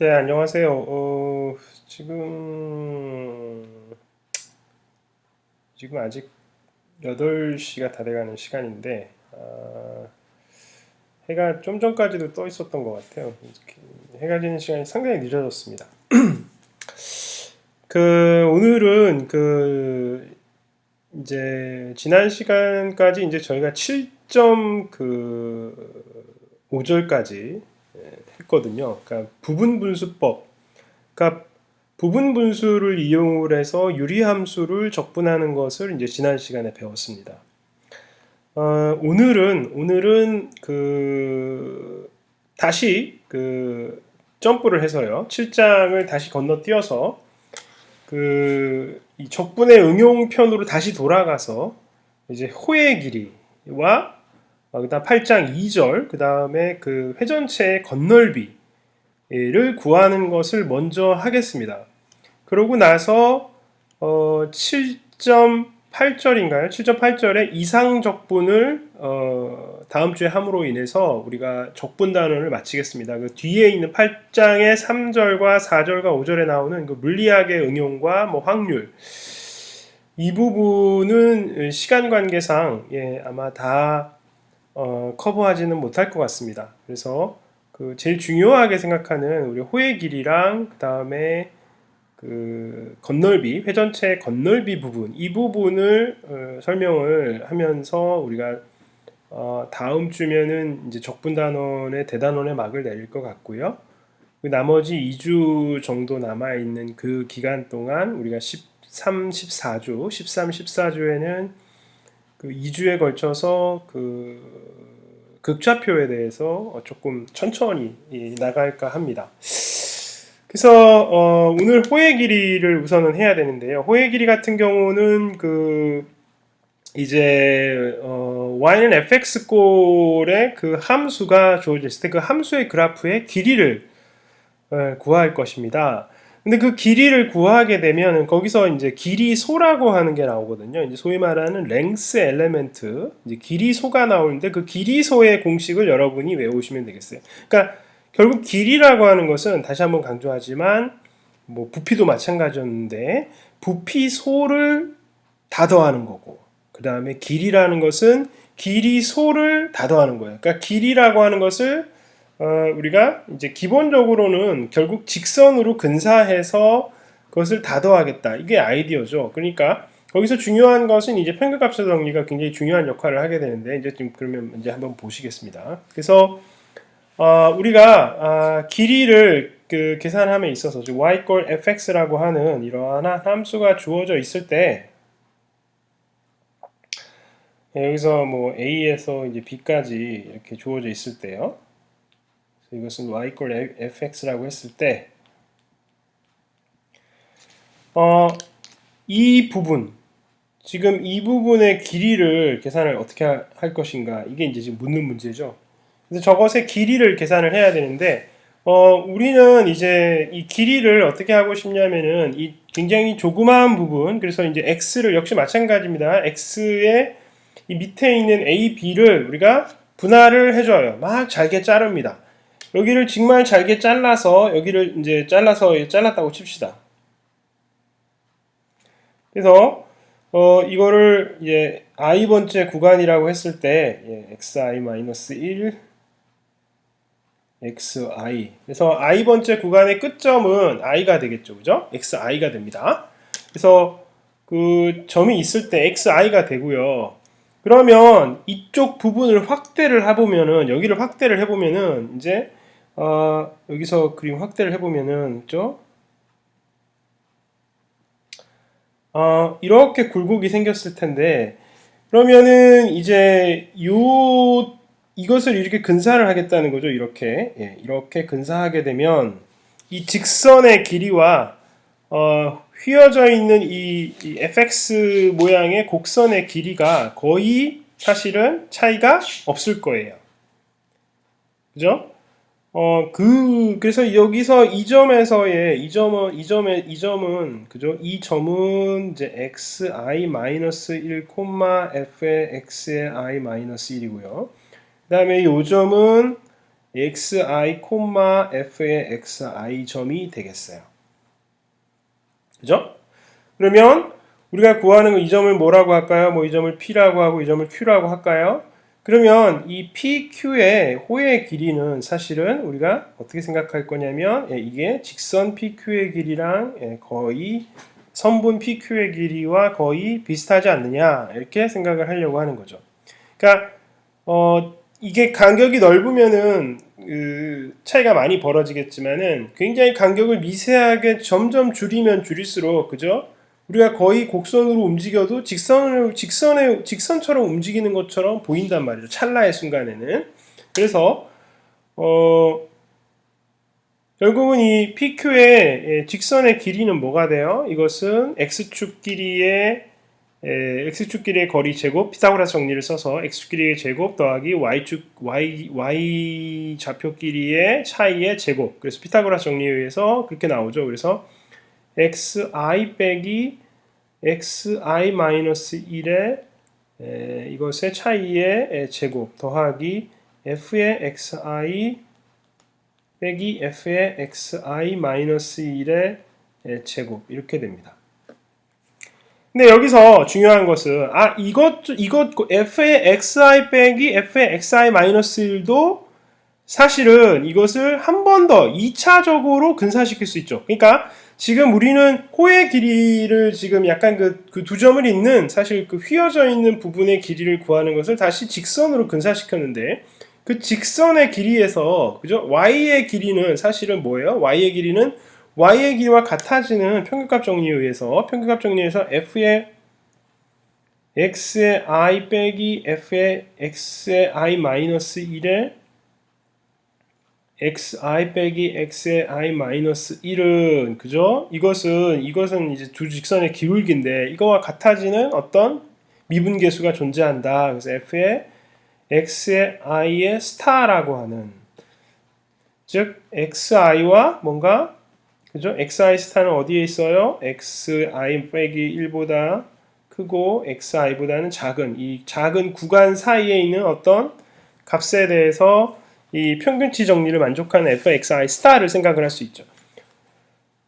네, 안녕하세요. 지금 아직 8시가 다 돼가는 시간인데, 해가 좀 전까지도 떠 있었던 것 같아요. 해가 지는 시간이 상당히 늦어졌습니다. 오늘은 이제 지난 시간까지 이제 저희가 7점 5절까지 했거든요. 그러니까 부분 분수법. 그러니까 부분 분수를 이용을 해서 유리함수를 적분하는 것을 이제 지난 시간에 배웠습니다. 오늘은 다시 점프를 해서요. 7장을 다시 건너뛰어서 이 적분의 응용편으로 다시 돌아가서 이제 호의 길이와 그다음 8장 2절, 그다음에 회전체의 건널비를 구하는 것을 먼저 하겠습니다. 그러고 나서 7.8절인가요? 7.8절에 이상 적분을 다음 주에 함으로 인해서 우리가 적분 단원을 마치겠습니다. 그 뒤에 있는 8장의 3절과 4절과 5절에 나오는 그 물리학의 응용과 뭐 확률, 이 부분은 시간 관계상 아마 다 커버하지는 못할 것 같습니다. 그래서 제일 중요하게 생각하는 우리 호의 길이랑 그 다음에 건널비, 회전체 건널비 부분, 이 부분을 설명을 하면서 우리가 다음 주면은 이제 적분단원의 대단원의 막을 내릴 것 같고요. 나머지 2주 정도 남아있는 그 기간 동안 우리가 13, 14주, 13, 14주에는 2주에 걸쳐서 극좌표에 대해서 조금 천천히 나갈까 합니다. 그래서 오늘 호의 길이를 우선은 해야 되는데요. 호의 길이 같은 경우는 이제 y는 fx 꼴의 함수가 주어질 때 그 함수의 그래프의 길이를 구할 것입니다. 근데 그 길이를 구하게 되면 거기서 이제 길이소라고 하는 게 나오거든요. 이제 소위 말하는 length element, 이제 길이소가 나오는데 그 길이소의 공식을 여러분이 외우시면 되겠어요. 그러니까 결국 길이라고 하는 것은 다시 한번 강조하지만 뭐 부피도 마찬가지였는데 부피소를 다 더하는 거고, 그 다음에 길이라는 것은 길이소를 다 더하는 거예요. 그러니까 길이라고 하는 것을 우리가 이제 기본적으로는 결국 직선으로 근사해서 그것을 다 더하겠다. 이게 아이디어죠. 그러니까 거기서 중요한 것은 이제 평균값의 정리가 굉장히 중요한 역할을 하게 되는데, 이제 좀 그러면 이제 한번 보시겠습니다. 그래서 우리가 길이를 계산함에 있어서 y 꼴 fx라고 하는 이러한 함수가 주어져 있을 때, 여기서 뭐 a에서 이제 b까지 이렇게 주어져 있을 때요. 이것은 y 꼴 fx라고 했을 때, 이 부분, 지금 이 부분의 길이를 계산을 어떻게 할 것인가, 이게 이제 지금 묻는 문제죠. 그래서 저것의 길이를 계산을 해야 되는데, 우리는 이제 이 길이를 어떻게 하고 싶냐면은 이 굉장히 조그마한 부분, 그래서 이제 x를 역시 마찬가지입니다. x의 이 밑에 있는 a, b를 우리가 분할을 해줘요. 막 잘게 자릅니다. 여기를 정말 잘게 잘라서 여기를 이제 잘랐다고 칩시다. 그래서 이거를 이제 i번째 구간이라고 했을 때 xi-1 xi, 그래서 i번째 구간의 끝점은 i가 되겠죠, 그죠? xi가 됩니다. 그래서 그 점이 있을 때 xi가 되고요. 그러면 이쪽 부분을 확대를 해보면은, 여기를 확대를 해보면은 이제 여기서 그림 확대를 해보면은, 그죠? 이렇게 굴곡이 생겼을 텐데, 그러면은 이제 이것을 이렇게 근사를 하겠다는 거죠. 이렇게 이렇게 근사하게 되면 이 직선의 길이와 휘어져 있는 이 fx 모양의 곡선의 길이가 거의 사실은 차이가 없을 거예요. 그죠? 그래서 여기서 이 점에서의 이 점은 그죠? 이 점은 이제 xi-1, f의 x의 i-1이고요. 그 다음에 이 점은 xi, f의 xi 점이 되겠어요. 그죠? 그러면 우리가 구하는 이 점을 뭐라고 할까요? 뭐 이 점을 P라고 하고 이 점을 Q라고 할까요? 그러면 이 PQ의 호의 길이는 사실은 우리가 어떻게 생각할 거냐면 이게 직선 PQ의 길이랑 거의 선분 PQ의 길이와 거의 비슷하지 않느냐 이렇게 생각을 하려고 하는 거죠. 그러니까 이게 간격이 넓으면은 그 차이가 많이 벌어지겠지만은 굉장히 간격을 미세하게 점점 줄이면 줄일수록 그죠? 우리가 거의 곡선으로 움직여도 직선처럼 움직이는 것처럼 보인단 말이죠. 찰나의 순간에는. 그래서 결국은 이 PQ의 직선의 길이는 뭐가 돼요? 이것은 x축 길이의 거리 제곱, 피타고라스 정리를 써서 x축 길이의 제곱 더하기 y 좌표 길이의 차이의 제곱. 그래서 피타고라스 정리에 의해서 그렇게 나오죠. 그래서 xi 빼기 xi 마이너스 1의 이것의 차이의 제곱 더하기 f의 xi 빼기 f의 xi 마이너스 1의 제곱 이렇게 됩니다. 근데 여기서 중요한 것은 이것 f의 xi 빼기 f의 xi 마이너스 1도 사실은 이것을 한 번 더 2차적으로 근사시킬 수 있죠. 그러니까 지금 우리는 호의 길이를 지금 약간 그 두 점을 잇는 사실 그 휘어져 있는 부분의 길이를 구하는 것을 다시 직선으로 근사시켰는데 그 직선의 길이에서 그죠? y의 길이는 사실은 뭐예요? y의 길이는 y의 길이와 같아지는 평균값 정리에 의해서 f의 x의 i 빼기 f의 x의 i 마이너스 1의 xi 빼기 x의 i 마이너스 1은 그죠? 이것은 이제 두 직선의 기울기인데 이거와 같아지는 어떤 미분계수가 존재한다. 그래서 f의 x의 i의 스타라고 하는 즉 xi와 뭔가 그죠? xi 스타는 어디에 있어요? xi 빼기 1보다 크고 xi보다는 작은 이 작은 구간 사이에 있는 어떤 값에 대해서 이 평균치 정리를 만족하는 fxi 스타를 생각을 할 수 있죠.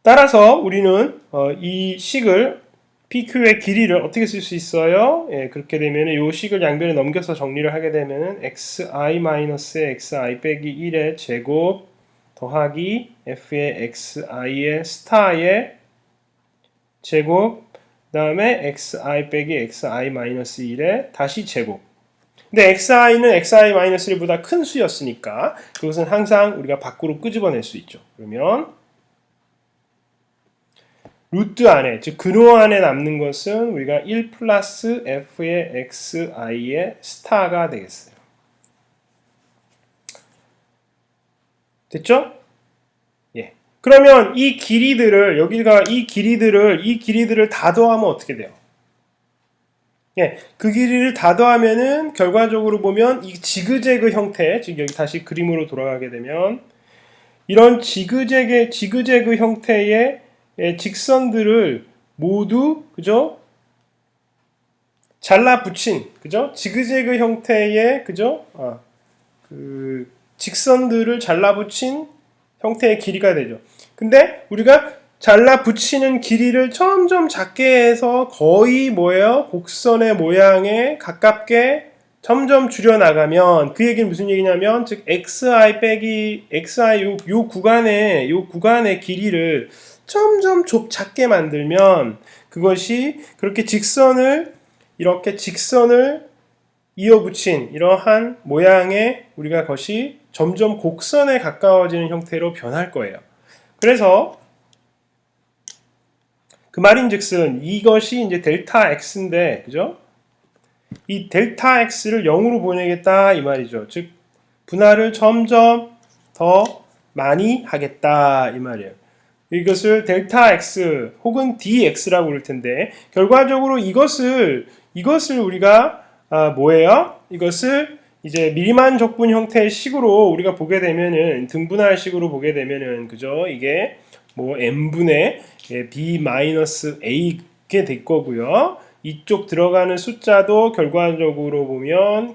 따라서 우리는 이 식을 PQ의 길이를 어떻게 쓸 수 있어요? 그렇게 되면 이 식을 양변에 넘겨서 정리를 하게 되면 xi-xi 빼기 1의 제곱 더하기 f의 xi의 스타의 제곱 그 다음에 xi 빼기 xi-1의 다시 제곱. 근데 xi는 xi-1보다 큰 수였으니까 그것은 항상 우리가 밖으로 끄집어낼 수 있죠. 그러면 루트 안에, 즉 근호 안에 남는 것은 우리가 1 플러스 f의 xi의 스타가 되겠어요. 됐죠? 예. 그러면 이 길이들을 이 길이들을 다 더하면 어떻게 돼요? 예, 그 길이를 다 더하면은 결과적으로 보면 이 지그재그 형태, 즉 여기 다시 그림으로 돌아가게 되면 이런 지그재그 형태의 직선들을 모두 그죠? 잘라 붙인 그죠? 지그재그 형태의 그죠? 그 직선들을 잘라 붙인 형태의 길이가 되죠. 근데 우리가 잘라 붙이는 길이를 점점 작게 해서 거의 뭐예요? 곡선의 모양에 가깝게 점점 줄여나가면 그 얘기는 무슨 얘기냐면 즉 xi 빼기 xi 요 구간의 길이를 점점 작게 만들면 그것이 그렇게 이렇게 직선을 이어붙인 이러한 모양의 우리가 그것이 점점 곡선에 가까워지는 형태로 변할 거예요. 그래서 그 말인즉슨 이것이 이제 델타 x인데 그죠? 이 델타 x를 0으로 보내겠다 이 말이죠. 즉 분할을 점점 더 많이 하겠다 이 말이에요. 이것을 델타 x 혹은 dx라고 부를 텐데 결과적으로 이것을 우리가 뭐예요? 이것을 이제 밀만 적분 형태의 식으로 우리가 보게 되면은 등분할 식으로 보게 되면은 그죠? 이게 뭐 n분의 b-a게 될 거고요. 이쪽 들어가는 숫자도 결과적으로 보면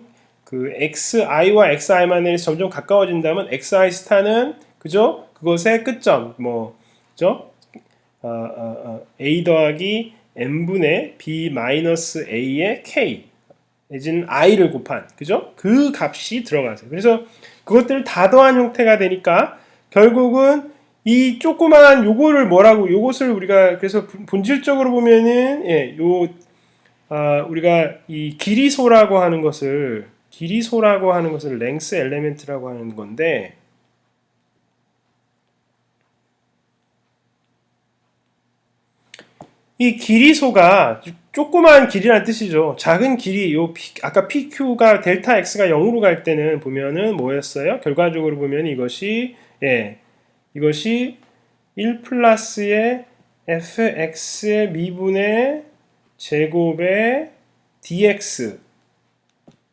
그 xi와 xi만 n이 점점 가까워진다면 xi 스타는 그죠? 그것의 끝점 뭐 그죠? a 더하기 n분의 b 마이너스 a의 k 내지는 i를 곱한 그죠? 그 값이 들어가세요. 그래서 그것들을 다 더한 형태가 되니까 결국은 이 조그만 요거를 뭐라고 요것을 우리가 그래서 본질적으로 보면은 예, 요 우리가 이 길이소라고 하는 것을 length element라고 하는 건데 이 길이소가 조그마한 길이라는 뜻이죠. 작은 길이 아까 PQ가 델타 X가 0으로 갈 때는 보면은 뭐였어요? 결과적으로 보면 이것이 1 플러스의 fx의 미분의 제곱의 dx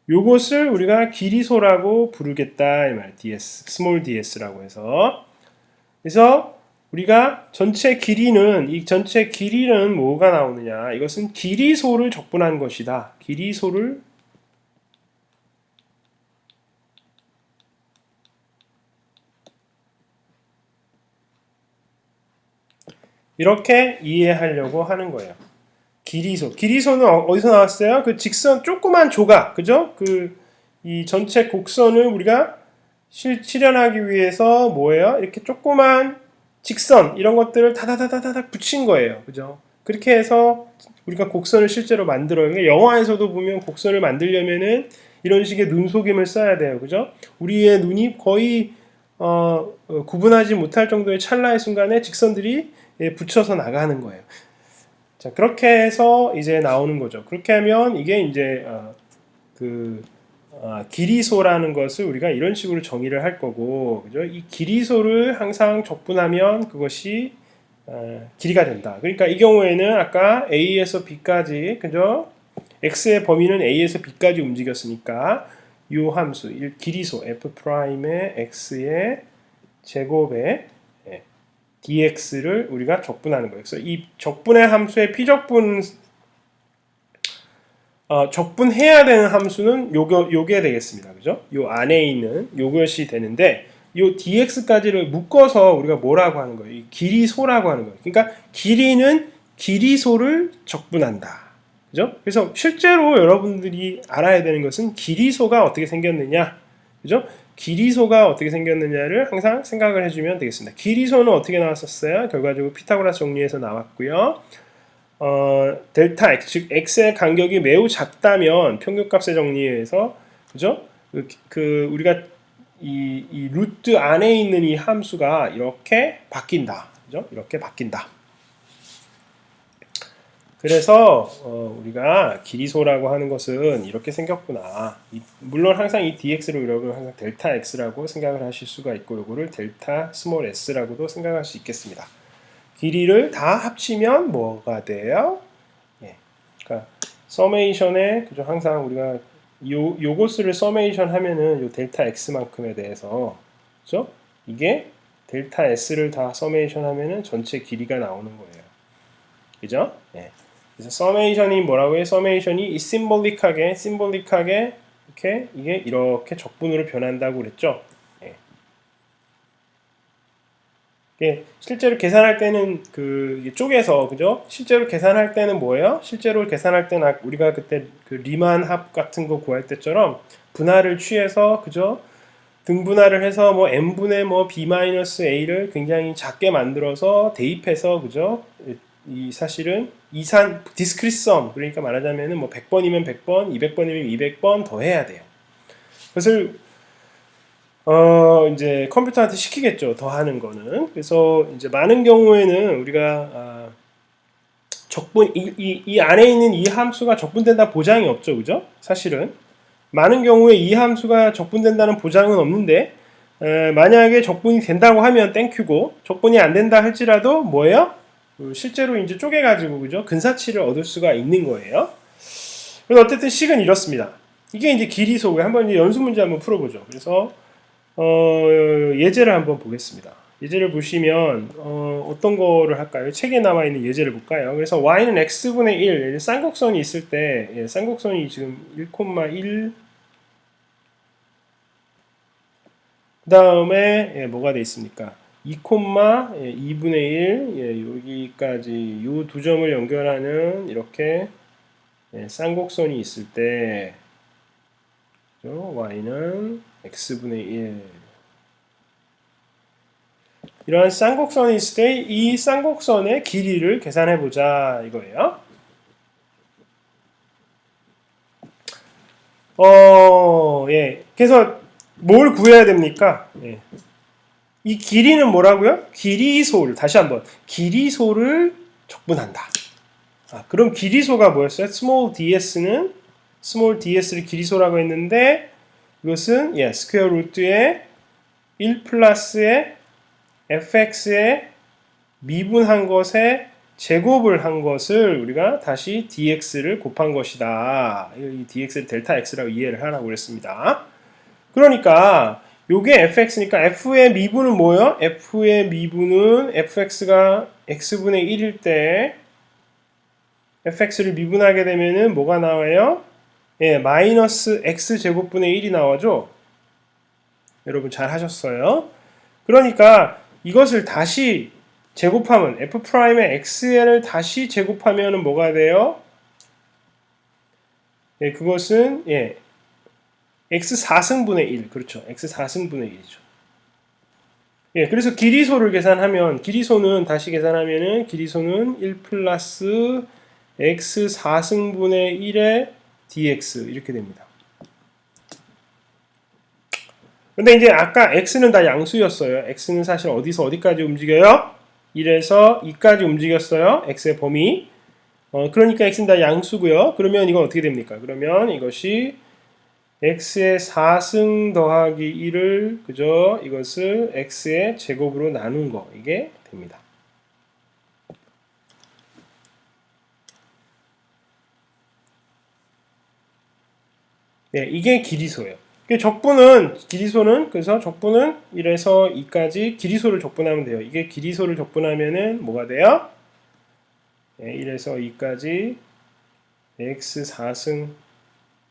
요것을 우리가 길이소라고 부르겠다 이 말. ds, small ds라고 해서 그래서 우리가 이 전체 길이는 뭐가 나오느냐? 이것은 길이소를 적분한 것이다. 길이소를 이렇게 이해하려고 하는 거예요. 길이소는 어디서 나왔어요? 그 직선 조그만 조각, 그죠? 이 전체 곡선을 우리가 실현하기 위해서 뭐예요? 이렇게 조그만 직선 이런 것들을 다다다다닥 붙인 거예요. 그죠? 그렇게 해서 우리가 곡선을 실제로 만들어요. 영화에서도 보면 곡선을 만들려면은 이런 식의 눈속임을 써야 돼요. 그죠? 우리의 눈이 거의 구분하지 못할 정도의 찰나의 순간에 직선들이 붙여서 나가는 거예요. 자, 그렇게 해서 이제 나오는 거죠. 그렇게 하면 이게 이제 길이소라는 것을 우리가 이런 식으로 정의를 할 거고, 그죠? 이 길이소를 항상 적분하면 그것이 길이가 된다. 그러니까 이 경우에는 아까 A에서 B까지, 그죠? X의 범위는 A에서 B까지 움직였으니까 이 함수, 길이소 F'의 X의 제곱에 dx를 우리가 적분하는 거예요. 그래서 이 적분의 함수의 피적분 적분해야 되는 함수는 요게 되겠습니다. 그죠? 요 안에 있는 요것이 되는데 요 dx까지를 묶어서 우리가 뭐라고 하는 거예요? 이 길이소라고 하는 거예요. 그러니까 길이는 길이소를 적분한다. 그죠? 그래서 실제로 여러분들이 알아야 되는 것은 길이소가 어떻게 생겼느냐. 그죠? 길이소가 어떻게 생겼느냐를 항상 생각을 해주면 되겠습니다. 길이소는 어떻게 나왔었어요? 결과적으로 피타고라스 정리에서 나왔고요. 델타 x, 즉 x의 간격이 매우 작다면 평균값의 정리에서 그죠? 우리가 이 루트 안에 있는 이 함수가 이렇게 바뀐다. 그죠? 이렇게 바뀐다. 그래서 우리가 길이소라고 하는 것은 이렇게 생겼구나. 물론 항상 이 dx를 여러분 항상 델타 x라고 생각을 하실 수가 있고 요거를 델타 스몰 s라고도 생각할 수 있겠습니다. 길이를 다 합치면 뭐가 돼요? 예. 그러니까 서메이션에 그죠? 항상 우리가 요것을 서메이션 하면은 요 델타 x만큼에 대해서 그죠? 이게 델타 s를 다 서메이션 하면은 전체 길이가 나오는 거예요. 그죠? 예. 그래서 서메이션이 뭐라고 해요? 서메이션이 심볼릭하게 이렇게 이게 이렇게 적분으로 변한다고 그랬죠. 예. 실제로 계산할 때는 쪼개서 그죠? 실제로 계산할 때는 뭐예요? 실제로 계산할 때는 우리가 그때 그 리만 합 같은 거 구할 때처럼 분할을 취해서 그죠? 등분할을 해서 뭐 n분의 뭐 b-a를 굉장히 작게 만들어서 대입해서 그죠? 이 사실은 discrete sum 그러니까 말하자면은 뭐 100번이면 100번, 200번이면 200번 더 해야 돼요. 그것을 이제 컴퓨터한테 시키겠죠. 더 하는 거는. 그래서 이제 많은 경우에는 우리가 적분 이 안에 있는 이 함수가 적분된다 보장이 없죠. 그죠? 사실은 많은 경우에 이 함수가 적분된다는 보장은 없는데 만약에 적분이 된다고 하면 땡큐고 적분이 안 된다 할지라도 뭐예요? 실제로 이제 쪼개가지고 그죠? 근사치를 얻을 수가 있는 거예요. 그래서 어쨌든 식은 이렇습니다. 이게 이제 길이소고요. 한번 이제 연수 문제 한번 풀어보죠. 그래서 예제를 한번 보겠습니다. 예제를 보시면 어떤 거를 할까요? 책에 나와 있는 예제를 볼까요? 그래서 y는 x분의 1 쌍곡선이 있을 때 쌍곡선이 지금 1,1 그 다음에 예, 뭐가 돼 있습니까? 2, 2분의 1 예, 여기까지 이 두 점을 연결하는 이렇게 예, 쌍곡선이 있을 때 y는 x분의 1 이러한 쌍곡선이 있을 때 이 쌍곡선의 길이를 계산해 보자 이거예요. 예. 그래서 뭘 구해야 됩니까? 예. 이 길이는 뭐라고요? 길이소를 다시 한번 길이소를 적분한다. 그럼 길이소가 뭐였어요? small ds를 길이소라고 했는데 이것은 예, 스퀘어 루트의 1 플러스의 fx의 미분한 것에 제곱을 한 것을 우리가 다시 dx를 곱한 것이다. 이 dx를 델타 x라고 이해를 하라고 그랬습니다. 그러니까 요게 fx니까 f의 미분은 뭐예요? f의 미분은 fx가 x분의 1일 때 fx를 미분하게 되면은 뭐가 나와요? 예, 마이너스 x제곱분의 1이 나와죠? 여러분 잘 하셨어요? 그러니까 이것을 다시 제곱하면 f'의 x를 다시 제곱하면 뭐가 돼요? 예, 그것은 예, x 4승분의 1 그렇죠. x 4승분의 1이죠. 예, 그래서 길이소를 계산하면 길이소는 다시 계산하면은 길이소는 1 플러스 x 4승분의 1의 dx 이렇게 됩니다. 근데 이제 아까 x는 다 양수였어요. x는 사실 어디서 어디까지 움직여요? 1에서 2까지 움직였어요. x의 범위. 그러니까 x는 다 양수고요. 그러면 이건 어떻게 됩니까? 그러면 이것이 x의 4승 더하기 1을 그죠? 이것을 x의 제곱으로 나눈 거 이게 됩니다. 네, 이게 길이소예요. 적분은 길이소는 그래서 적분은 1에서 2까지 길이소를 적분하면 돼요. 이게 길이소를 적분하면은 뭐가 돼요? 네, 1에서 2까지 x 4승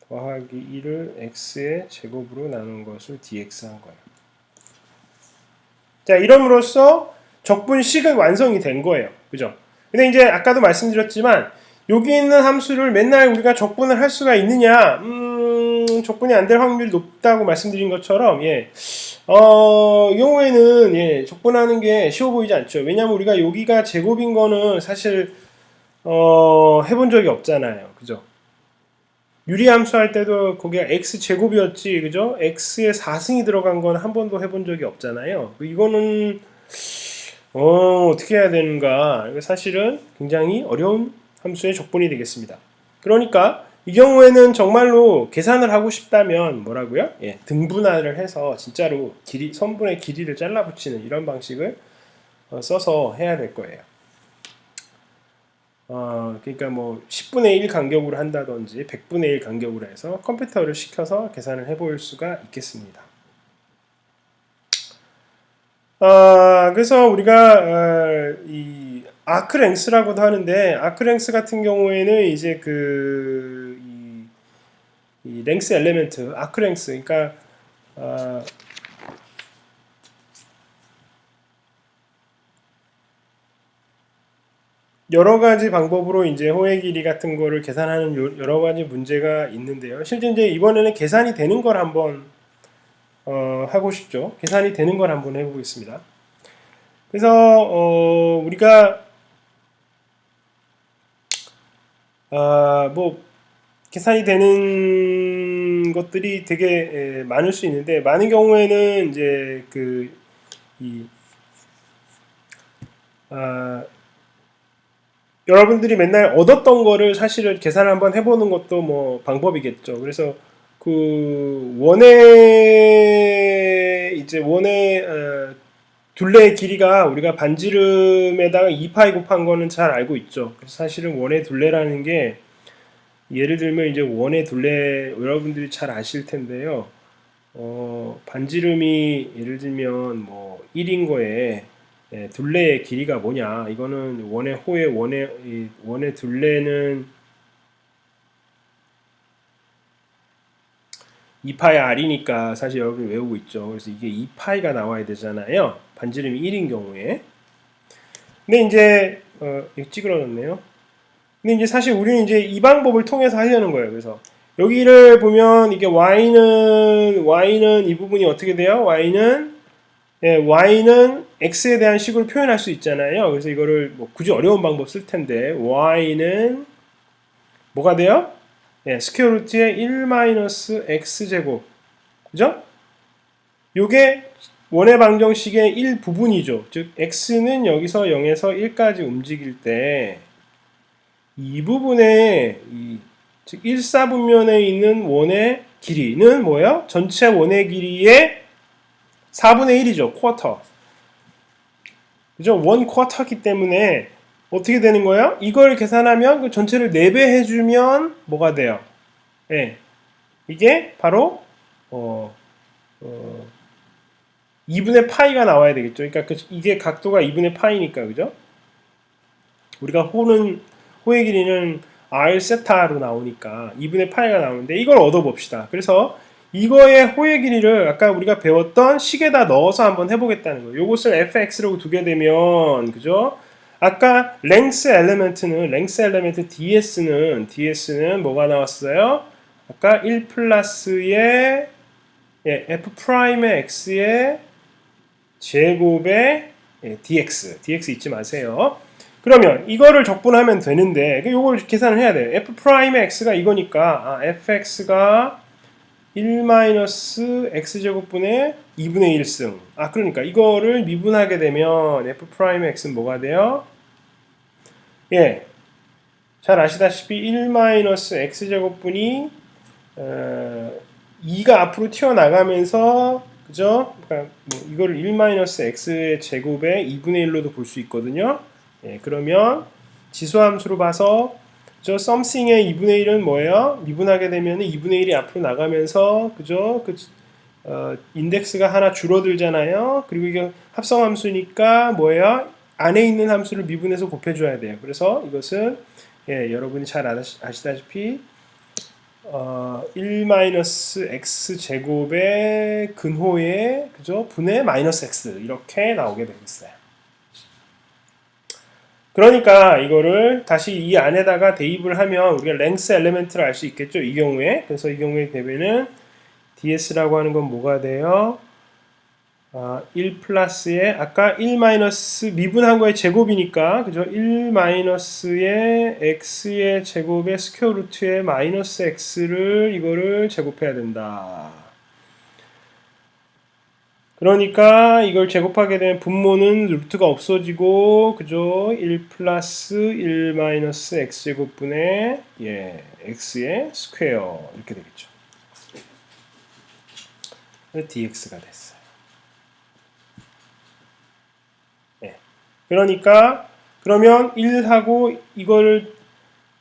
더하기 1을 x의 제곱으로 나눈 것을 dx 한 거예요. 자, 이럼으로써 적분식은 완성이 된 거예요. 그죠? 근데 이제 아까도 말씀드렸지만 여기 있는 함수를 맨날 우리가 적분을 할 수가 있느냐? 적분이 안 될 확률이 높다고 말씀드린 것처럼 예. 이 경우에는 예, 적분하는 게 쉬워 보이지 않죠. 왜냐면 우리가 여기가 제곱인 거는 사실 해본 적이 없잖아요. 그죠? 유리함수 할 때도 거기가 x제곱이었지, 그죠? x에 4승이 들어간 건 한 번도 해본 적이 없잖아요. 이거는, 어떻게 해야 되는가? 이거 사실은 굉장히 어려운 함수의 적분이 되겠습니다. 그러니까, 이 경우에는 정말로 계산을 하고 싶다면 뭐라고요? 예, 등분할을 해서 진짜로 선분의 길이를 잘라 붙이는 이런 방식을 써서 해야 될 거예요. 그러니까 뭐 10분의 1 간격으로 한다든지 100분의 1 간격으로 해서 컴퓨터를 시켜서 계산을 해볼 수가 있겠습니다. 그래서 우리가 이 아크랭스라고도 하는데 아크랭스 같은 경우에는 이제 이 랭스 엘리멘트 아크랭스 그러니까 여러 가지 방법으로 이제 호의 길이 같은 거를 계산하는 여러 가지 문제가 있는데요. 실제 이제 이번에는 계산이 되는 걸 한번 하고 싶죠. 계산이 되는 걸 한번 해보겠습니다. 그래서 우리가 뭐 계산이 되는 것들이 되게 많을 수 있는데 많은 경우에는 이제 여러분들이 맨날 얻었던 거를 사실은 계산을 한번 해보는 것도 뭐 방법이겠죠. 그래서 그 원의 둘레의 길이가 우리가 반지름에다가 2파이 곱한 거는 잘 알고 있죠. 그래서 사실은 원의 둘레라는 게 예를 들면 이제 원의 둘레 여러분들이 잘 아실 텐데요. 반지름이 예를 들면 뭐 1인 거에 둘레의 길이가 뭐냐? 이거는 원의 둘레는 2파이 r이니까 사실 여러분 외우고 있죠. 그래서 이게 2파이가 나와야 되잖아요. 반지름이 1인 경우에. 근데 이제 이거 찌그러졌네요. 근데 이제 사실 우리는 이제 이 방법을 통해서 하려는 거예요. 그래서 여기를 보면 이게 y는 이 부분이 어떻게 돼요? y는 x에 대한 식으로 표현할 수 있잖아요. 그래서 이거를 뭐 굳이 어려운 방법 쓸 텐데 y는 뭐가 돼요? 스퀘어 루트의 1 마이너스 x제곱. 그죠? 요게 원의 방정식의 일부분이죠. 즉 x는 여기서 0에서 1까지 움직일 때 이 부분에 즉 1사분면에 있는 원의 길이는 뭐예요? 전체 원의 길이의 4분의 1이죠. 쿼터. 그죠? 원 쿼터기 때문에 어떻게 되는 거예요? 이걸 계산하면 그 전체를 4배 해주면 뭐가 돼요? 예. 이게 바로 2분의 파이가 나와야 되겠죠. 그러니까 이게 각도가 2분의 파이니까 그죠? 우리가 호의 길이는 r 세타로 나오니까 2분의 파이가 나오는데 이걸 얻어봅시다. 그래서 이거의 호의 길이를 아까 우리가 배웠던 식에다 넣어서 한번 해보겠다는 거예요. 이것을 fx라고 두게 되면 그죠? 아까 랭스 엘리멘트 ds는 뭐가 나왔어요? 아까 1 플러스의 f 프라임의 x의 제곱의 dx 잊지 마세요. 그러면 이거를 적분하면 되는데 이걸 계산을 해야 돼요. f 프라임의 x가 이거니까 fx가 1 x제곱분의 2분의 1승. 그러니까 이거를 미분하게 되면 f 프라임의 x는 뭐가 돼요? 잘 아시다시피 1 x제곱분이 2가 앞으로 튀어나가면서 그죠? 그러니까 뭐 이거를 1 x의 제곱의 2분의 1로도 볼 수 있거든요. 그러면 지수함수로 봐서 저 something의 2분의 1은 뭐예요? 미분하게 되면 2분의 1이 앞으로 나가면서 그죠? 인덱스가 하나 줄어들잖아요. 그리고 이게 합성함수니까 뭐예요? 안에 있는 함수를 미분해서 곱해줘야 돼요. 그래서 이것은 여러분이 잘 아시다시피 1 x 제곱의 근호의 그죠? 분의 마이너스 x 이렇게 나오게 되겠어요. 그러니까 이거를 다시 이 안에다가 대입을 하면 우리가 랭스 엘리멘트를 알 수 있겠죠. 이 경우에. 그래서 이 경우에 되면은 ds라고 하는 건 뭐가 돼요? 1 플러스에 아까 1 마이너스 미분한 거의 제곱이니까 그죠? 1 마이너스의 x의 제곱의 스퀘어 루트의 마이너스 x를 이거를 제곱해야 된다. 그러니까 이걸 제곱하게 되면 분모는 루트가 없어지고 그죠? 1 플러스 1 마이너스 x제곱분의 x의 스퀘어 이렇게 되겠죠. dx가 됐어요. 그러니까 그러면 1하고 이걸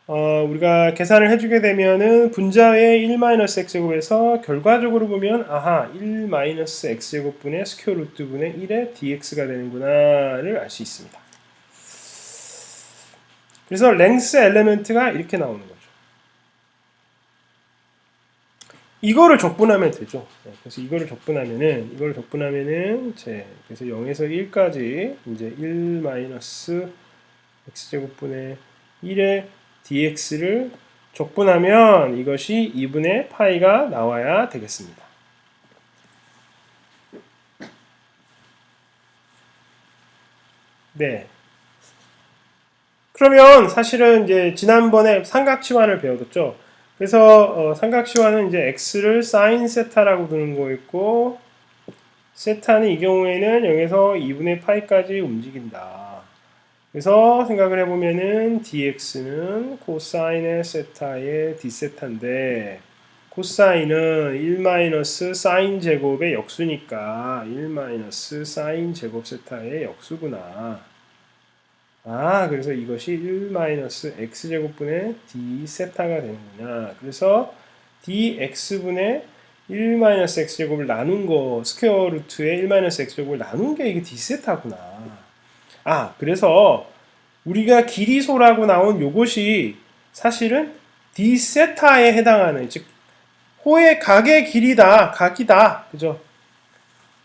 우리가 계산을 해주게 되면은 분자의 1-x제곱에서 결과적으로 보면 1-x제곱분의 스퀘어 루트분의 1의 dx가 되는구나를 알 수 있습니다. 그래서 랭스 엘리멘트가 이렇게 나오는 거죠. 이거를 적분하면 되죠. 그래서 이거를 적분하면은 그래서 0에서 1까지 이제 1-x제곱분의 1의 dx를 적분하면 이것이 2분의 파이가 나와야 되겠습니다. 네. 그러면 사실은 이제 지난번에 삼각치환을 배웠죠. 그래서 삼각치환은 이제 x를 sin 세타라고 두는 거 있고 세타는 이 경우에는 0에서 2분의 파이까지 움직인다. 그래서 생각을 해보면은 dx는 코사인의 세타의 d세타인데 코사인은 1-sin 제곱의 역수니까 1-sin 제곱 세타의 역수구나. 그래서 이것이 1-x제곱분의 d세타가 되는구나. 그래서 dx분의 1-x제곱을 나눈 거, 스퀘어 루트의 1-x제곱을 나눈 게 이게 d세타구나. 그래서 우리가 길이소라고 나온 요것이 사실은 d세타에 해당하는, 즉 호의 각의 길이다, 각이다, 그죠?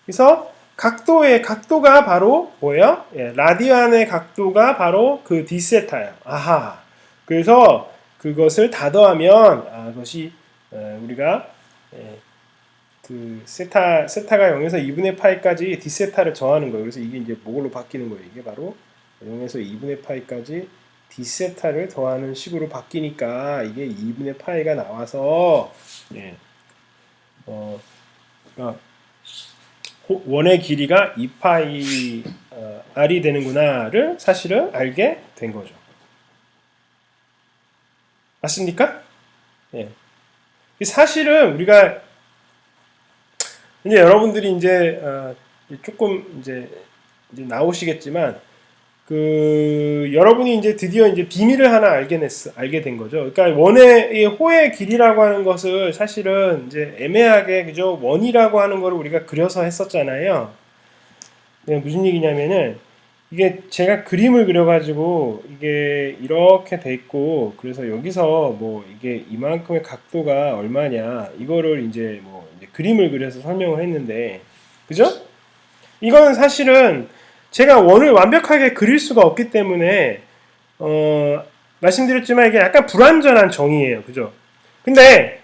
그래서 각도가 바로 뭐예요? 예, 라디안의 각도가 바로 그 d세타예요. 아하. 그래서 그것을 다 더하면 그것이 우리가 그 세타가 0에서 2분의 파이까지 d세타를 정하는 거예요. 그래서 이게 이제 뭐로 바뀌는 거예요? 이게 바로 0에서 2분의 파이까지 d세타를 더하는 식으로 바뀌니까 이게 2분의 파이가 나와서 예. 원의 길이가 2파이 r이 되는구나를 사실은 알게 된 거죠. 맞습니까? 예. 사실은 우리가 이제 여러분들이 이제 조금 이제 나오시겠지만 여러분이 이제 드디어 이제 비밀을 하나 알게 된 거죠. 그러니까 호의 길이라고 하는 것을 사실은 이제 애매하게 그죠? 원이라고 하는 거를 우리가 그려서 했었잖아요. 무슨 얘기냐면은 이게 제가 그림을 그려가지고 이게 이렇게 돼 있고 그래서 여기서 뭐 이게 이만큼의 각도가 얼마냐 이거를 이제 그림을 그려서 설명을 했는데 그죠? 이거는 사실은 제가 원을 완벽하게 그릴 수가 없기 때문에 말씀드렸지만 이게 약간 불완전한 정의예요. 그죠? 근데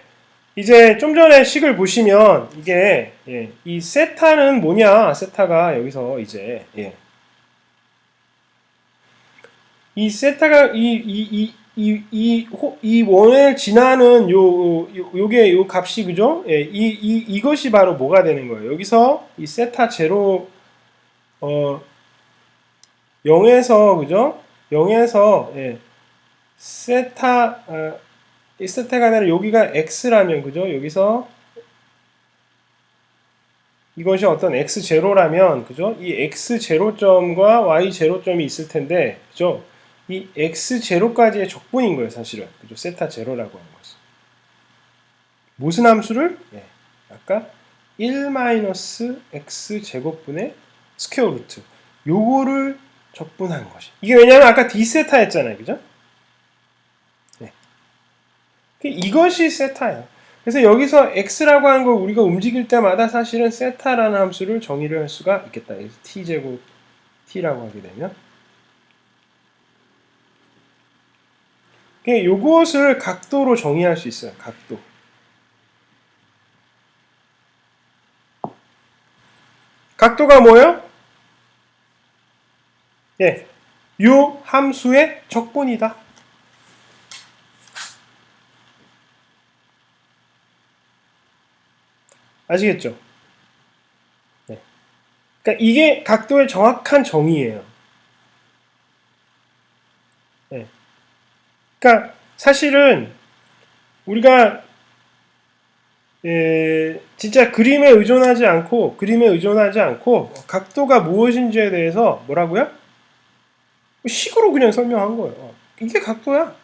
이제 좀 전에 식을 보시면 이게 이 세타는 뭐냐? 세타가 여기서 이제 이 세타가 이 원을 지나는 요게 요 값이 그죠? 이것이 바로 뭐가 되는 거예요? 여기서 이 세타 제로 0에서 그죠? 0에서 세타 이 세타가 아니라 여기가 x라면 그죠? 여기서 이것이 어떤 x0라면 그죠? 이 x0점과 y0점이 있을 텐데 그죠? 이 x0까지의 적분인 거예요, 사실은. 그죠? 세타 제로라고 하는 것은. 무슨 함수를? 아까 1-x 제곱분의 스퀘어 루트. 요거를 적분한 것이. 이게 왜냐면 아까 d세타였잖아요. 그죠? 이것이 세타예요. 그래서 여기서 x라고 하는 걸 우리가 움직일 때마다 사실은 세타라는 함수를 정의를 할 수가 있겠다. 그래서 t제곱 t라고 하게 되면 요것을 각도로 정의할 수 있어요. 각도. 각도가 뭐예요? 요 함수의 적분이다. 아시겠죠? 그러니까 이게 각도의 정확한 정의예요. 그러니까 사실은 우리가 진짜 그림에 의존하지 않고 각도가 무엇인지에 대해서 뭐라고요? 식으로 그냥 설명한 거예요. 이게 각도야.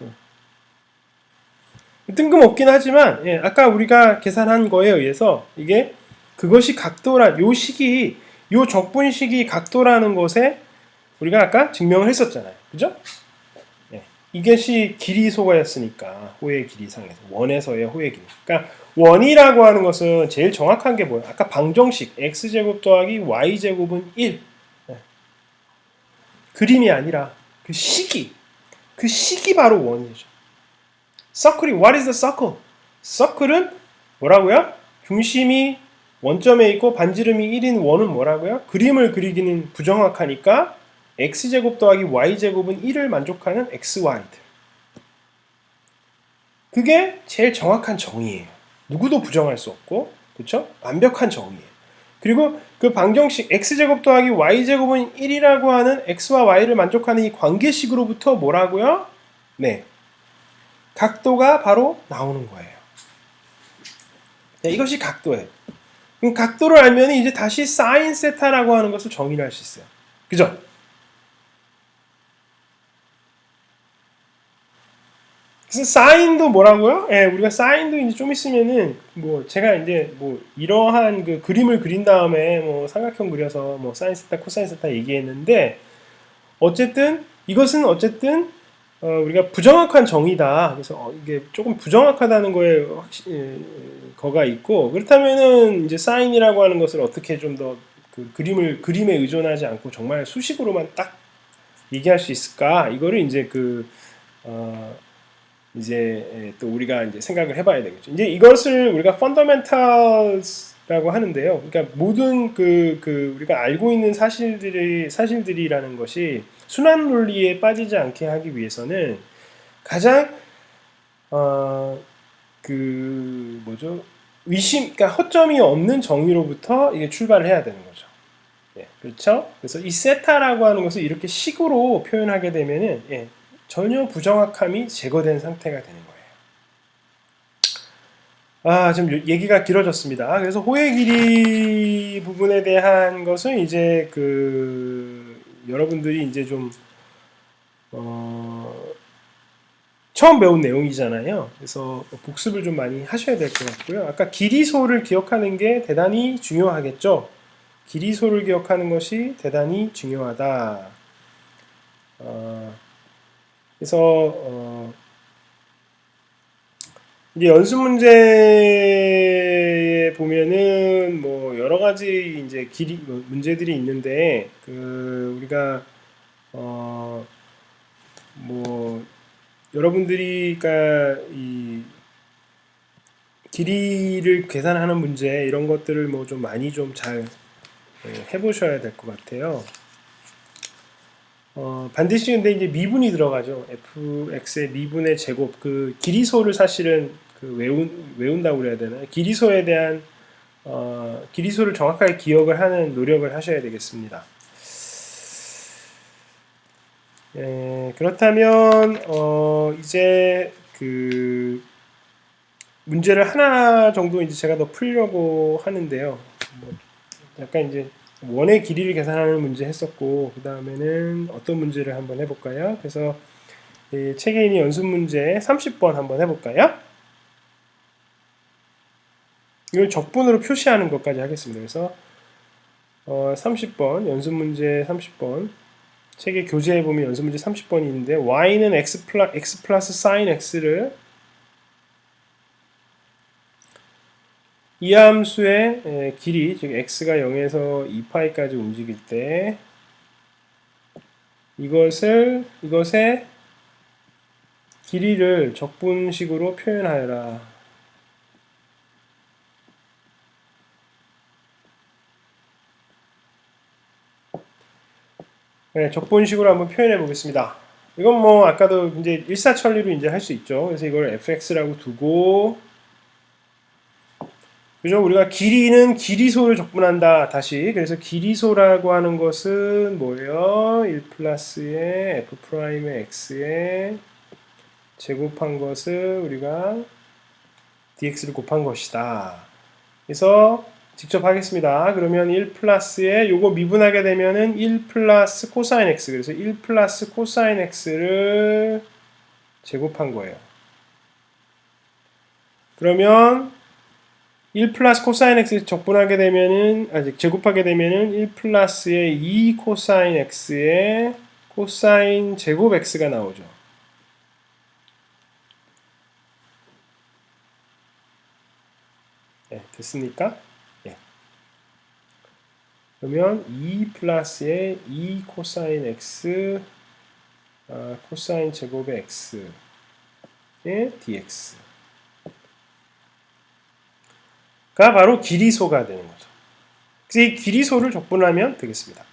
뜬금없긴 하지만 아까 우리가 계산한 거에 의해서 이게 그것이 각도라 요 적분식이 각도라는 것에 우리가 아까 증명을 했었잖아요. 그죠? 이것이 길이소가였으니까 호의 길이상에서 원에서의 호의 길이. 그러니까 원이라고 하는 것은 제일 정확한 게 뭐예요? 아까 방정식 x제곱 더하기 y제곱은 1 그림이 아니라 그 식이 바로 원이죠. 서클이 what is the circle? 서클은 뭐라고요? 중심이 원점에 있고 반지름이 1인 원은 뭐라고요? 그림을 그리기는 부정확하니까 x제곱 더하기 y제곱은 1을 만족하는 xy들. 그게 제일 정확한 정의예요. 누구도 부정할 수 없고 그렇죠? 완벽한 정의예요. 그리고 그 방정식 x제곱 더하기 y제곱은 1이라고 하는 x와 y를 만족하는 이 관계식으로부터 뭐라고요? 각도가 바로 나오는 거예요. 이것이 각도예요. 그럼 각도를 알면 이제 다시 사인 세타라고 하는 것을 정의를 할 수 있어요. 그죠? 그래서 사인도 뭐라고요? 우리가 사인도 이제 좀 있으면은 제가 이제 이러한 그 그림을 그린 다음에 삼각형 그려서 사인 세타, 코사인 세타 얘기했는데 어쨌든 이것은 우리가 부정확한 정의다. 그래서 이게 조금 부정확하다는 거에 거가 있고, 그렇다면은 이제 사인이라고 하는 것을 어떻게 좀 더 그 그림에 의존하지 않고 정말 수식으로만 딱 얘기할 수 있을까? 이거를 이제 이제 또 우리가 이제 생각을 해봐야 되겠죠. 이제 이것을 우리가 fundamentals라고 하는데요. 그러니까 모든 우리가 알고 있는 사실들이라는 것이 순환 논리에 빠지지 않게 하기 위해서는 가장 뭐죠? 그러니까 허점이 없는 정의로부터 이게 출발을 해야 되는 거죠. 예, 그렇죠? 그래서 이 세타라고 하는 것을 이렇게 식으로 표현하게 되면은 전혀 부정확함이 제거된 상태가 되는 거예요. 지금 얘기가 길어졌습니다. 그래서 호의 길이 부분에 대한 것은 이제 여러분들이 이제 좀 처음 배운 내용이잖아요. 그래서 복습을 좀 많이 하셔야 될 것 같고요. 아까 길이소를 기억하는 게 대단히 중요하겠죠. 길이소를 기억하는 것이 대단히 중요하다. 그래서 이제 연습 문제에 보면은 뭐 여러 가지 이제 문제들이 있는데 우리가 뭐 여러분들이 그러니까 이 길이를 계산하는 문제 이런 것들을 뭐 좀 많이 좀 잘 해보셔야 될 것 같아요. 반드시 근데 이제 미분이 들어가죠. fx의 미분의 제곱 길이소를 사실은 외운다고 그래야 되나? 길이소에 대한 길이소를 정확하게 기억을 하는 노력을 하셔야 되겠습니다. 그렇다면 이제 문제를 하나 정도 이제 제가 더 풀려고 하는데요. 뭐 약간 이제 원의 길이를 계산하는 문제 했었고, 그 다음에는 어떤 문제를 한번 해볼까요? 그래서 책에 있는 연습 문제 30번 한번 해볼까요? 이걸 적분으로 표시하는 것까지 하겠습니다. 그래서 30번 연습 문제 30번 책의 교재에 보면 연습 문제 30번이 있는데 y는 x 플러스 sin x를 이 함수의 길이, 즉 x가 0에서 2파이까지 움직일 때 이것의 길이를 적분식으로 표현하여라. 적분식으로 한번 표현해 보겠습니다. 이건 뭐 아까도 이제 일사천리로 이제 할 수 있죠. 그래서 이걸 fx라고 두고, 그죠? 우리가 길이는 길이소를 적분한다. 다시. 그래서 길이소라고 하는 것은 뭐예요? 1 플러스의 f 프라임의 x에 제곱한 것을 우리가 dx를 곱한 것이다. 그래서 직접 하겠습니다. 그러면 1 플러스에 요거 미분하게 되면은 1 플러스 코사인 x. 그래서 1 플러스 코사인 x를 제곱한 거예요. 그러면 1 플러스 코사인 x 적분하게 되면은, 제곱하게 되면은 1 플러스의 2 코사인 x의 코사인 제곱 x가 나오죠. 네, 됐습니까? 네. 그러면 2 플러스의 2 코사인 x, 코사인 제곱의 x의 dx. 가 바로 길이소가 되는 거죠. 그래서 이 길이소를 적분하면 되겠습니다.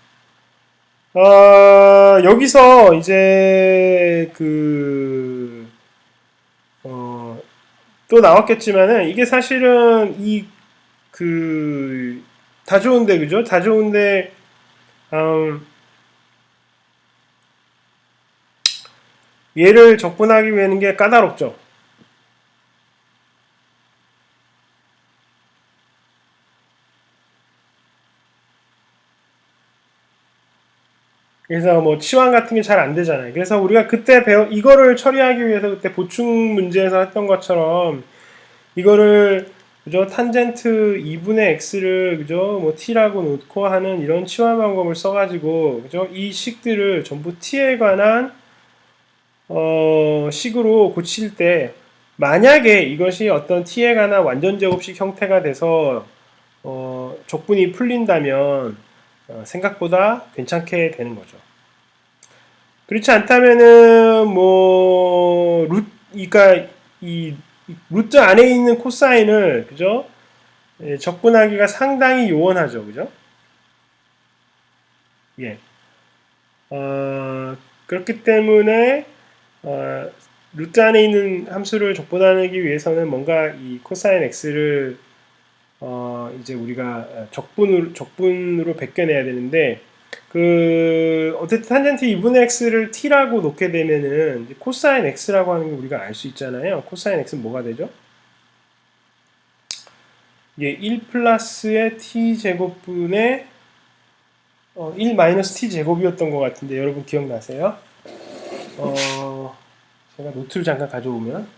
여기서 이제 또 나왔겠지만은 이게 사실은 다 좋은데, 그죠? 다 좋은데 얘를 적분하기 위해는 게 까다롭죠. 그래서 뭐 치환 같은 게 잘 안 되잖아요. 그래서 우리가 그때 이거를 처리하기 위해서 그때 보충 문제에서 했던 것처럼 이거를 그죠? 탄젠트 2분의 x를 그죠? 뭐 t라고 놓고 하는 이런 치환 방법을 써가지고 그죠? 이 식들을 전부 t에 관한 식으로 고칠 때 만약에 이것이 어떤 t에 관한 완전 제곱식 형태가 돼서 적분이 풀린다면 생각보다 괜찮게 되는 거죠. 그렇지 않다면은 그러니까 이 루트 안에 있는 코사인을 그죠? 예, 접근하기가 상당히 요원하죠, 그죠? 예. 그렇기 때문에 어, 루트 안에 있는 함수를 적분하기 위해서는 뭔가 이 코사인 x를 이제 우리가 적분으로 베껴내야 되는데 어쨌든 탄젠트 2분의 x를 t라고 놓게 되면은 이제 코사인 x라고 하는 게 우리가 알 수 있잖아요. 코사인 x는 뭐가 되죠? 이게 1 플러스의 t 제곱분의 1 마이너스 t 제곱이었던 것 같은데 여러분 기억나세요? 제가 노트를 잠깐 가져오면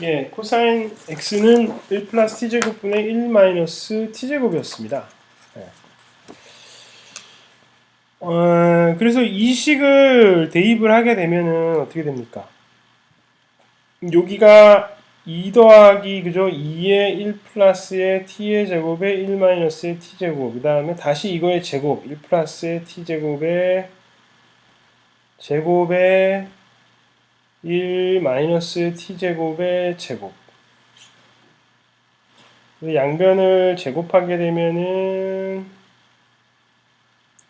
예, 코사인 x는 1 플러스 t제곱분의 1 마이너스 t제곱이었습니다. 예. 그래서 이 식을 대입을 하게 되면은 어떻게 됩니까? 여기가 2 더하기 그죠? 2의 1 플러스의 t의 제곱에 1 마이너스의 t제곱 그 다음에 다시 이거의 제곱 1 플러스의 t제곱에 제곱에 1 마이너스 t제곱의 제곱 양변을 제곱하게 되면은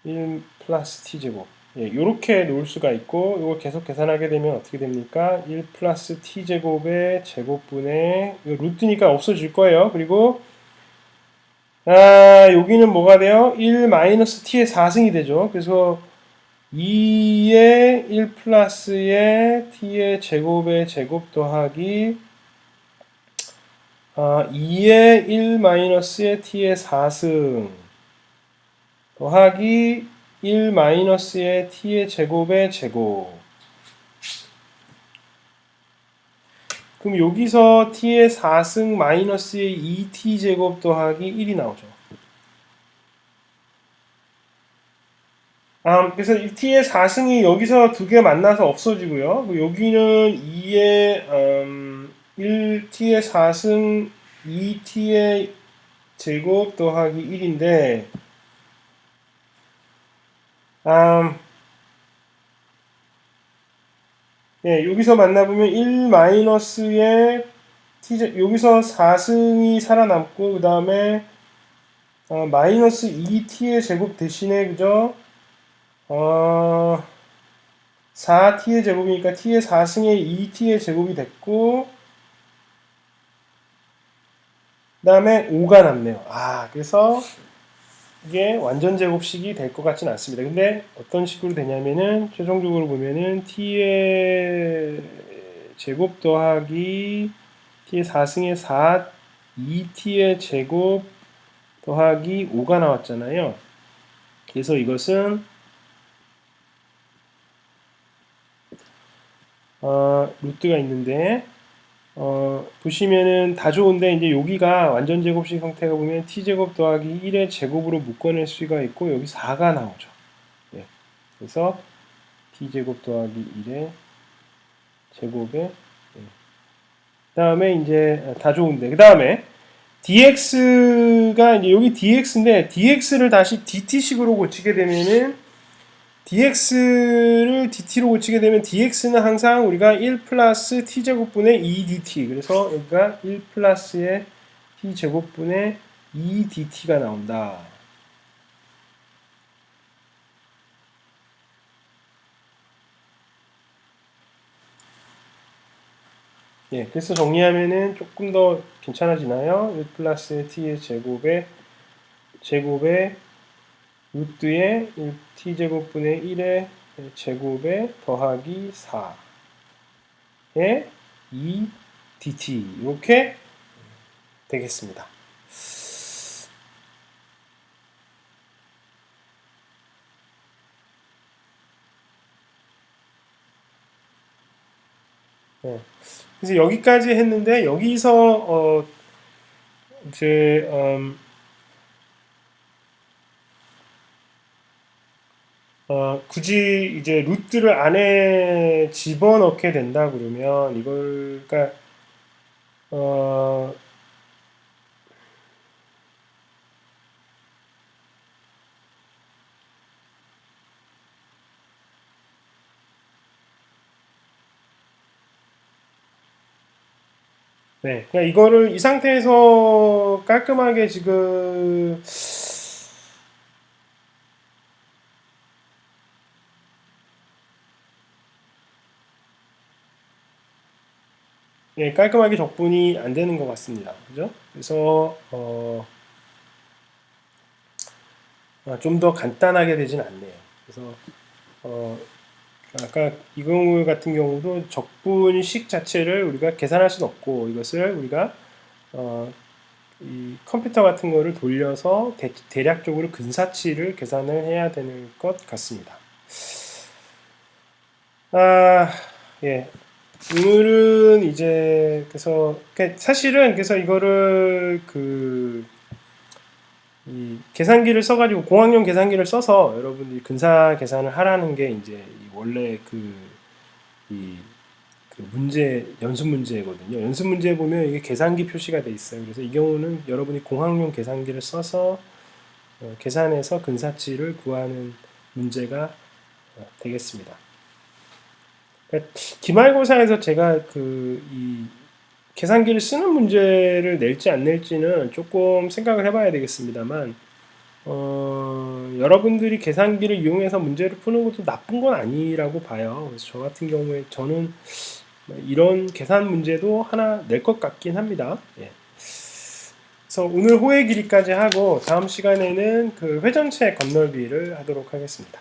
1 플러스 t제곱 예, 이렇게 놓을 수가 있고 이걸 계속 계산하게 되면 어떻게 됩니까? 1 플러스 t제곱의 제곱분의 이거 루트니까 없어질 거예요. 그리고 여기는 뭐가 돼요? 1 마이너스 t의 4승이 되죠. 그래서 2의 1 플러스의 t의 제곱의 제곱 더하기 2의 1 마이너스의 t의 4승 더하기 1 마이너스의 t의 제곱의 제곱. 그럼 여기서 t의 4승 마이너스의 2t 제곱 더하기 1이 나오죠. 그래서 이 t의 4승이 여기서 두 개 만나서 없어지고요. 여기는 2의 1t의 4승 2t의 제곱 더하기 1인데 예, 여기서 만나보면 1 마이너스의 여기서 4승이 살아남고 그 다음에 마이너스 2t의 제곱 대신에 그죠? 4t의 제곱이니까 t의 4승의 2t의 제곱이 됐고 그 다음에 5가 남네요. 그래서 이게 완전 제곱식이 될 것 같지는 않습니다. 근데 어떤 식으로 되냐면은 최종적으로 보면은 t의 제곱 더하기 t의 4승의 4 2t의 제곱 더하기 5가 나왔잖아요. 그래서 이것은 루트가 있는데 보시면은 다 좋은데 이제 여기가 완전 제곱식 형태가 보면 t제곱 더하기 1의 제곱으로 묶어낼 수가 있고 여기 4가 나오죠. 예. 그래서 t제곱 더하기 1의 제곱에 예. 그 다음에 이제 다 좋은데 그 다음에 dx가 이제 여기 dx인데 dx를 다시 dt식으로 고치게 되면은 dx를 dt로 고치게 되면 dx는 항상 우리가 1 플러스 t제곱분의 2dt 그래서 여기가 1 플러스의 t제곱분의 2dt가 나온다. 예, 그래서 정리하면은 조금 더 괜찮아지나요? 1 플러스의 t의 제곱에 루트의 t제곱분의 1의 제곱에 더하기 4의 2dt 이렇게 되겠습니다. 네. 그래서 여기까지 했는데 여기서 이제 굳이 이제 루트를 안에 집어넣게 된다 그러면 이걸 그러니까 어, 네, 그냥 이거를 이 상태에서 깔끔하게 지금 예, 깔끔하게 적분이 안 되는 것 같습니다. 그죠? 그래서 좀 더 간단하게 되진 않네요. 그래서 어, 아까 이 경우 같은 경우도 적분식 자체를 우리가 계산할 수는 없고 이것을 우리가 어, 이 컴퓨터 같은 거를 돌려서 대략적으로 근사치를 계산을 해야 되는 것 같습니다. 아, 예. 오늘은 이제 그래서 사실은 그래서 이거를 이 계산기를 써가지고 공학용 계산기를 써서 여러분들이 근사 계산을 하라는 게 이제 원래 이 문제 연습 문제거든요. 연습 문제 보면 이게 계산기 표시가 돼 있어요. 그래서 이 경우는 여러분이 공학용 계산기를 써서 계산해서 근사치를 구하는 문제가 되겠습니다. 그러니까 기말고사에서 제가 이 계산기를 쓰는 문제를 낼지 안 낼지는 조금 생각을 해봐야 되겠습니다만 여러분들이 계산기를 이용해서 문제를 푸는 것도 나쁜 건 아니라고 봐요. 그래서 저 같은 경우에 저는 이런 계산 문제도 하나 낼 것 같긴 합니다. 예. 그래서 오늘 호의 길이까지 하고 다음 시간에는 그 회전체 건널비를 하도록 하겠습니다.